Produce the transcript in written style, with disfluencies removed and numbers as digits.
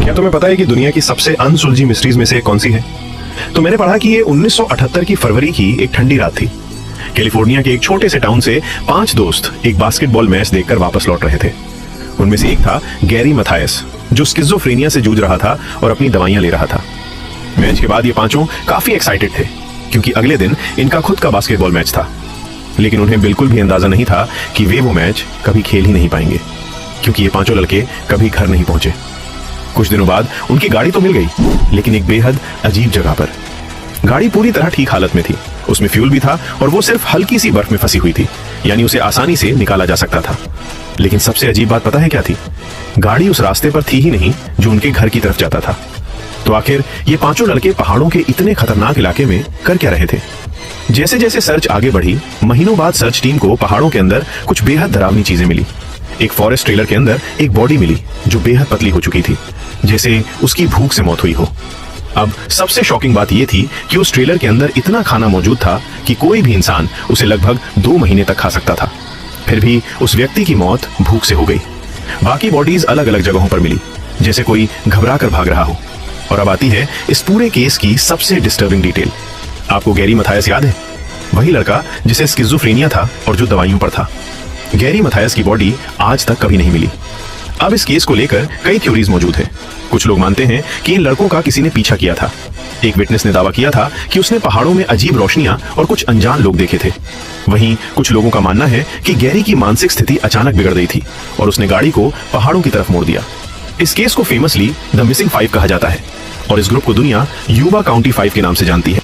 क्या तुम्हें पता है कि दुनिया की सबसे अनसुलझी मिस्ट्रीज में से कौन सी है? तो मैंने पढ़ा कि ये 1978 की फरवरी की एक ठंडी रात थी। कैलिफोर्निया के एक छोटे से टाउन से 5 दोस्त एक बास्केटबॉल मैच देखकर वापस लौट रहे थे। उनमें से एक था गैरी मथायस, जो स्किज़ोफ्रेनिया से जूझ रहा था और अपनी दवाइयां ले रहा था। मैच के बाद ये पांचों काफी एक्साइटेड थे, क्योंकि अगले दिन इनका खुद का बास्केटबॉल मैच था। लेकिन उन्हें बिल्कुल भी अंदाजा नहीं था कि वे वो मैच कभी खेल ही नहीं पाएंगे, क्योंकि ये पांचों लड़के कभी घर नहीं पहुंचे। कुछ दिनों बाद उनकी गाड़ी तो मिल गई, लेकिन एक बेहद अजीब जगह पर। गाड़ी पूरी तरह ठीक हालत में थी, उसमें फ्यूल भी था और वो सिर्फ हल्की सी बर्फ में फंसी हुई थी, यानी उसे आसानी से निकाला जा सकता था। लेकिन सबसे अजीब बात पता है क्या थी? गाड़ी उस रास्ते पर थी ही नहीं जो उनके घर की तरफ जाता था। तो आखिर ये पांचों लड़के पहाड़ों के इतने खतरनाक इलाके में कर क्या रहे थे? जैसे जैसे सर्च आगे बढ़ी, महीनों बाद सर्च टीम को पहाड़ों के अंदर कुछ बेहद डरावनी चीजें मिली। एक फॉरेस्ट ट्रेलर के अंदर एक बॉडी मिली जो बेहद पतली हो चुकी थी, जैसे उसकी भूख से मौत हुई हो। अब सबसे शॉकिंग बात यह थी कि उस ट्रेलर के अंदर इतना खाना मौजूद था कि कोई भी इंसान उसे लगभग 2 महीने तक खा सकता था। फिर भी उस व्यक्ति की मौत भूख से हो गई। बाकी बॉडीज अलग अलग जगहों पर मिली, जैसे कोई घबरा कर भाग रहा हो। और अब आती है इस पूरे केस की सबसे डिस्टर्बिंग डिटेल। आपको गैरी मथायस याद है? वही लड़का जिसे स्किज़ोफ्रेनिया था और जो दवाइयों पर था। गैरी मथायस की बॉडी आज तक कभी नहीं मिली। अब इस केस को लेकर कई थ्योरीज मौजूद हैं। कुछ लोग मानते हैं कि इन लड़कों का किसी ने पीछा किया था। एक विटनेस ने दावा किया था कि उसने पहाड़ों में अजीब रोशनियां और कुछ अनजान लोग देखे थे। वहीं कुछ लोगों का मानना है कि गैरी की मानसिक स्थिति अचानक बिगड़ गई थी और उसने गाड़ी को पहाड़ों की तरफ मोड़ दिया। इस केस को फेमसली द मिसिंग 5 कहा जाता है और इस ग्रुप को दुनिया यूबा काउंटी 5 के नाम से जानती है।